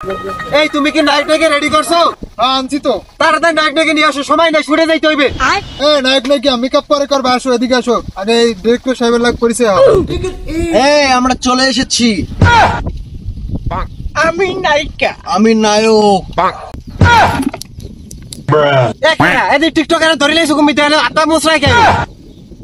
এই তুমি কি নায়ক নাকি রেডি করছো? হ্যাঁ আনছি তো। তাড়াতাড়ি নায়ক নাকি নিয়ে আসো, সময় নাই, ছুটে যাইতে হইবে। নায়ক নাকি মেকআপ পরে করবে, আসো এদিকে আসো, আগে এই ডিরেক্টর সাহেবের লাগ পরিচয় হও। এই আমরা চলে এসেছি। আমি নায়িকা। আমি নায়ক। এদের টিকটকার ধরে লাইছো কমিতে আটা মশলাই খাই।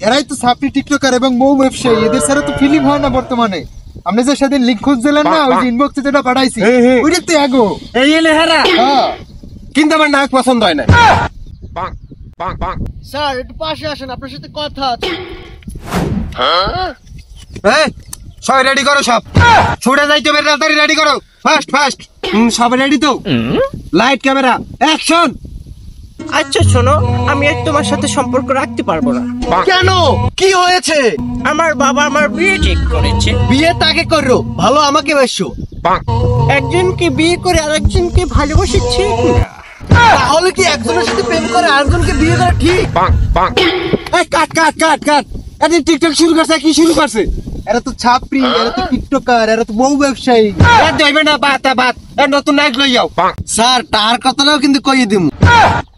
এরাই তো সাপড়ি টিকটকার এবং মৌ ব্যবসায়ী, এদের ছাড়া তো ফিল্ম হয় না বর্তমানে। আপনি যে সেদিন লিঙ্ক খুঁজছিলেন না, ওই যে ইনবক্সে যেটা পাঠাইছি ওইটা তো এগো। এই এলে হেরা হ্যাঁ কিন্তু আমার নায়ক পছন্দ হয় না। স্যার একটু পাশে আসেন, আপনার সাথে কথা আছে। এই সবাই রেডি করো, সব ছুটে যাইতে হবে, তাড়াতাড়ি রেডি করো, ফাস্ট ফাস্ট। সব রেডি তো? Light camera action. আচ্ছা শোনো, আমি আর তোমার সাথে সম্পর্ক রাখতে পারবো না। কেন, কি হয়েছে? আমার বাবা আমার বিয়ে ঠিক করেছে। বিয়ে তাকে করো, ভালো আমাকে বেশো। একজনকে বিয়ে করে আরেকজনকে ভালোবাসে ঠিক না। তাহলে কি একজনের সাথে প্রেম করে আরেকজনকে বিয়ে করা ঠিক? এই কাট কাট কাট কাট। এদের টিকটক শুরু করছে, কি শুরু করছে? এরা তো ছাপড়ি, এরা তো টিকটকার, এরা তো মৌ ব্যবসায়ী। এর যাইবে না, বাত বাত। এর নতুন নায়ক লই যাও। স্যার তার কথাটাও কিন্তু কইয়ে দিমু।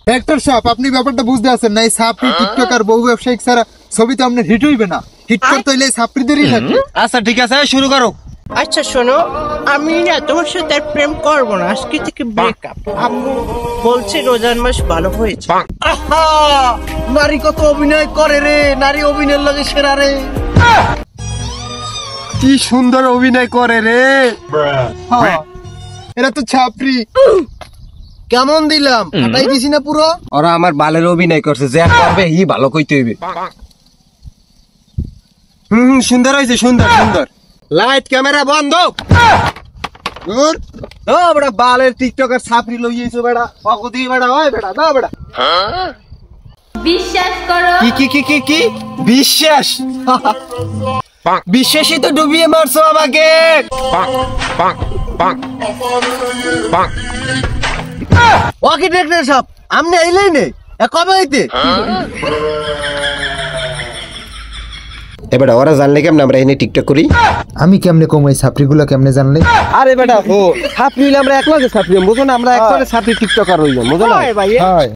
ডিরেক্টর সাহেব, আপনি ব্যাপারটা বুঝতে আছেন না? এই ছাপড়ি টিকটকার বউ ব্যবসায়িক ছাড়া ছবি তো আপনার হিট হইবে না। হিট করতে হইলে ছাপড়িদেরই থাকবে। আচ্ছা ঠিক আছে, শুরু করো। আচ্ছা শোনো, আমি না তোমার সাথে আর প্রেম করবো না, আজকে থেকে ব্রেকআপ। আম্মু বলছে রোজার মাস ভালো হয়েছে। আহা, নারী কত অভিনয় করে রে, নারী অভিনয়ের লাগে সেরা রে। কি সুন্দর অভিনয় করে রে। হ্যাঁ, এরা তো ছাপড়ি। কেমন দিলাম, ফাটাই দিছি না পুরো? ওরা আমার বালের অভিনয় করছে, যে করবে ই ভালো কইতে হইবে। সুন্দর হয়েছে, সুন্দর সুন্দর। লাইট ক্যামেরা বন্ধ। ও বেটা, বালের টিকটকার ছাপড়ি লইয়েছো বেটা, অগদি বেটা, ওই বেটা, দাও বেটা। বিশ্বাস করো। কি কি কি কি কি বিশ্বাস? বিশ্বাসই তো ডুবিয়ে মারছো আমাকে। ওকে ডিরেক্টর সাহেব, আপনি আইলেই নে, কবে হইতে? এবার ওরা জানলে কেমন আমরা এনে টিকটক করি? আমি কেমনে কম এই ছাপড়িগুলো কেমনে জানলে? আরে বেটা, ও ছাপড়ি আমরা এক লগে ছাপড়ি, বুঝো না? আমরা একসাথে ছাপড়ি টিকটকার হইলাম, বুঝো না? হয়